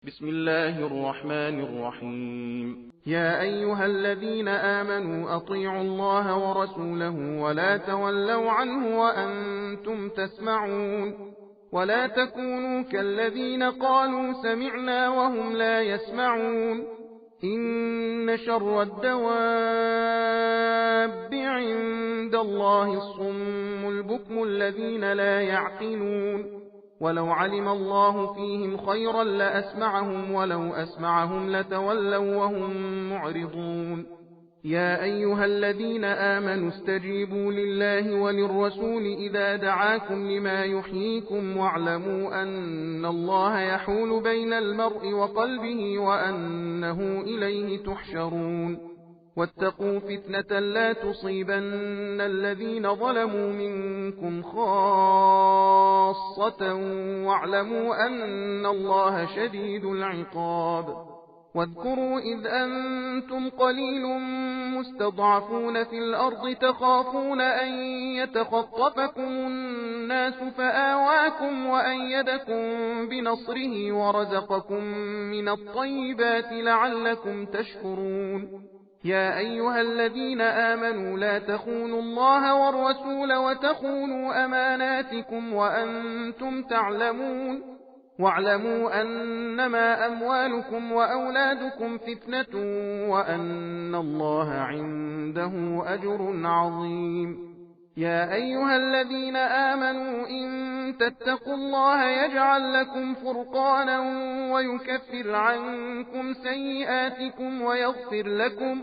بسم الله الرحمن الرحيم. يا أيها الذين آمنوا أطيعوا الله ورسوله ولا تولوا عنه وأنتم تسمعون ولا تكونوا كالذين قالوا سمعنا وهم لا يسمعون. إن شر الدواب عند الله الصم البكم الذين لا يعقلون. ولو علم الله فيهم خيرا لأسمعهم ولو أسمعهم لتولوا وهم معرضون. يا أيها الذين آمنوا استجيبوا لله وللرسول إذا دعاكم لما يحييكم واعلموا أن الله يحول بين المرء وقلبه وأنه إليه تحشرون. واتقوا فتنة لا تصيبن الذين ظلموا منكم خاصة واعلموا أن الله شديد العقاب. واذكروا إذ أنتم قليل مستضعفون في الأرض تخافون أن يتخطفكم الناس فآواكم وأيدكم بنصره ورزقكم من الطيبات لعلكم تشكرون. يا أيها الذين آمنوا لا تخونوا الله والرسول وتخونوا أماناتكم وأنتم تعلمون. واعلموا أنما أموالكم وأولادكم فتنة وأن الله عنده أجر عظيم. يا أيها الذين آمنوا إن تتقوا الله يجعل لكم فرقانا ويكفر عنكم سيئاتكم ويغفر لكم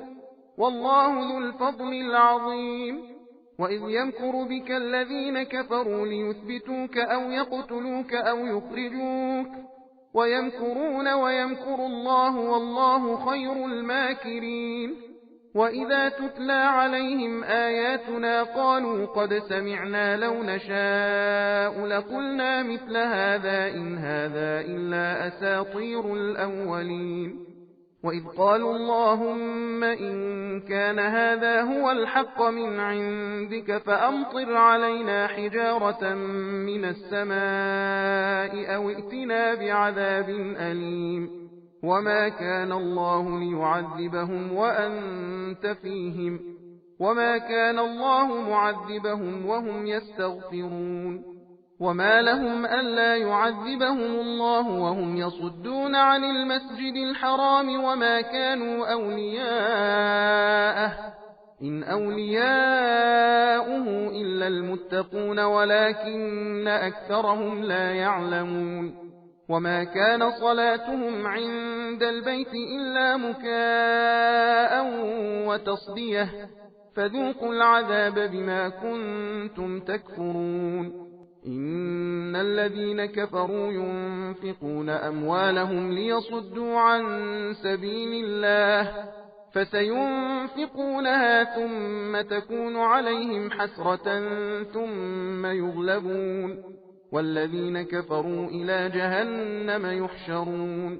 والله ذو الفضل العظيم. وإذ يمكر بك الذين كفروا ليثبتوك أو يقتلوك أو يخرجوك ويمكرون ويمكر الله والله خير الماكرين. وإذا تتلى عليهم آياتنا قالوا قد سمعنا لو نشاء لقلنا مثل هذا إن هذا إلا أساطير الأولين. وإذ قالوا اللهم إن كان هذا هو الحق من عندك فأمطر علينا حجارة من السماء أو ائتنا بعذاب أليم. وما كان الله ليعذبهم وأنت فيهم وما كان الله معذبهم وهم يستغفرون. وما لهم ألا يعذبهم الله وهم يصدون عن المسجد الحرام وما كانوا أولياءه إن أولياؤه إلا المتقون ولكن أكثرهم لا يعلمون. وما كان صلاتهم عند البيت إلا مكاء وتصدية فذوقوا العذاب بما كنتم تكفرون. إن الذين كفروا ينفقون أموالهم ليصدوا عن سبيل الله فسينفقونها ثم تكون عليهم حسرة ثم يغلبون والذين كفروا إلى جهنم يحشرون.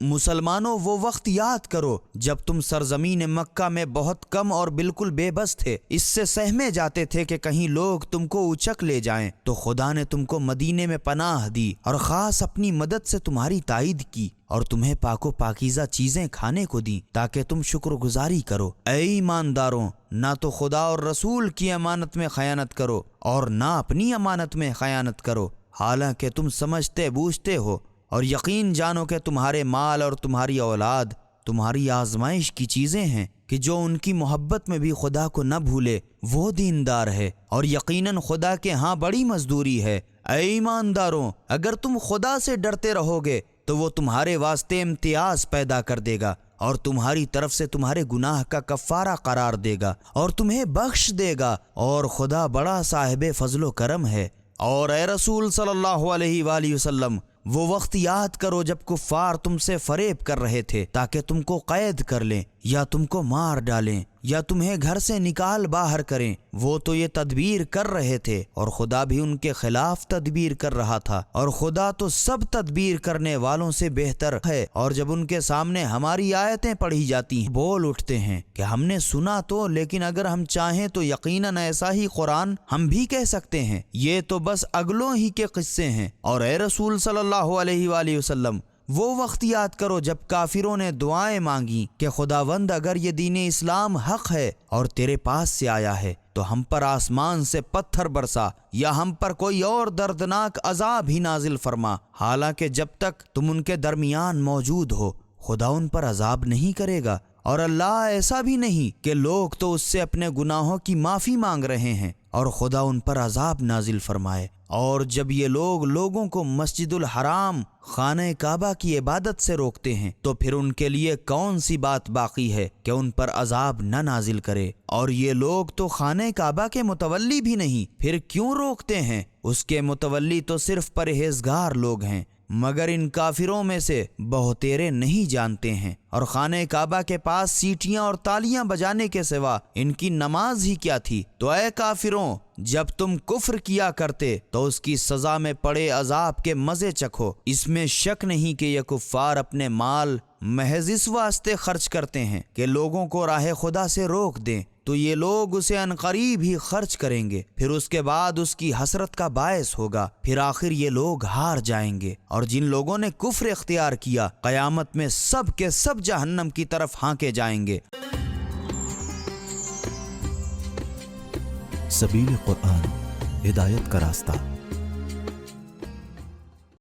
مسلمانوں وہ وقت یاد کرو جب تم سرزمین مکہ میں بہت کم اور بالکل بے بس تھے، اس سے سہمے جاتے تھے کہ کہیں لوگ تم کو اچک لے جائیں، تو خدا نے تم کو مدینے میں پناہ دی اور خاص اپنی مدد سے تمہاری تائید کی اور تمہیں پاک و پاکیزہ چیزیں کھانے کو دیں تاکہ تم شکر گزاری کرو۔ اے ایمانداروں، نہ تو خدا اور رسول کی امانت میں خیانت کرو اور نہ اپنی امانت میں خیانت کرو، حالانکہ تم سمجھتے بوجھتے ہو، اور یقین جانو کہ تمہارے مال اور تمہاری اولاد تمہاری آزمائش کی چیزیں ہیں کہ جو ان کی محبت میں بھی خدا کو نہ بھولے وہ دیندار ہے، اور یقیناً خدا کے ہاں بڑی مزدوری ہے۔ اے ایمانداروں، اگر تم خدا سے ڈرتے رہو گے تو وہ تمہارے واسطے امتیاز پیدا کر دے گا اور تمہاری طرف سے تمہارے گناہ کا کفارہ قرار دے گا اور تمہیں بخش دے گا، اور خدا بڑا صاحب فضل و کرم ہے۔ اور اے رسول صلی اللہ علیہ وآلہ وسلم، وہ وقت یاد کرو جب کفار تم سے فریب کر رہے تھے تاکہ تم کو قید کر لیں یا تم کو مار ڈالیں یا تمہیں گھر سے نکال باہر کریں۔ وہ تو یہ تدبیر کر رہے تھے اور خدا بھی ان کے خلاف تدبیر کر رہا تھا، اور خدا تو سب تدبیر کرنے والوں سے بہتر ہے۔ اور جب ان کے سامنے ہماری آیتیں پڑھی جاتی ہیں بول اٹھتے ہیں کہ ہم نے سنا تو، لیکن اگر ہم چاہیں تو یقیناً ایسا ہی قرآن ہم بھی کہہ سکتے ہیں، یہ تو بس اگلوں ہی کے قصے ہیں۔ اور اے رسول صلی اللہ علیہ وآلہ وسلم، وہ وقت یاد کرو جب کافروں نے دعائیں مانگی کہ خداوند اگر یہ دین اسلام حق ہے اور تیرے پاس سے آیا ہے تو ہم پر آسمان سے پتھر برسا یا ہم پر کوئی اور دردناک عذاب ہی نازل فرما، حالانکہ جب تک تم ان کے درمیان موجود ہو خدا ان پر عذاب نہیں کرے گا، اور اللہ ایسا بھی نہیں کہ لوگ تو اس سے اپنے گناہوں کی معافی مانگ رہے ہیں اور خدا ان پر عذاب نازل فرمائے۔ اور جب یہ لوگ لوگوں کو مسجد الحرام خانہ کعبہ کی عبادت سے روکتے ہیں تو پھر ان کے لیے کون سی بات باقی ہے کہ ان پر عذاب نہ نازل کرے؟ اور یہ لوگ تو خانہ کعبہ کے متولی بھی نہیں، پھر کیوں روکتے ہیں؟ اس کے متولی تو صرف پرہیزگار لوگ ہیں، مگر ان کافروں میں سے بہتیرے نہیں جانتے ہیں۔ اور خانہ کعبہ کے پاس سیٹیاں اور تالیاں بجانے کے سوا ان کی نماز ہی کیا تھی؟ تو اے کافروں، جب تم کفر کیا کرتے تو اس کی سزا میں پڑے عذاب کے مزے چکھو۔ اس میں شک نہیں کہ یہ کفار اپنے مال محض اس واسطے خرچ کرتے ہیں کہ لوگوں کو راہ خدا سے روک دیں، تو یہ لوگ اسے عنقریب ہی خرچ کریں گے، پھر اس کے بعد اس کی حسرت کا باعث ہوگا، پھر آخر یہ لوگ ہار جائیں گے۔ اور جن لوگوں نے کفر اختیار کیا قیامت میں سب کے سب جہنم کی طرف ہانکے جائیں گے۔ سبیل قرآن، ہدایت کا راستہ۔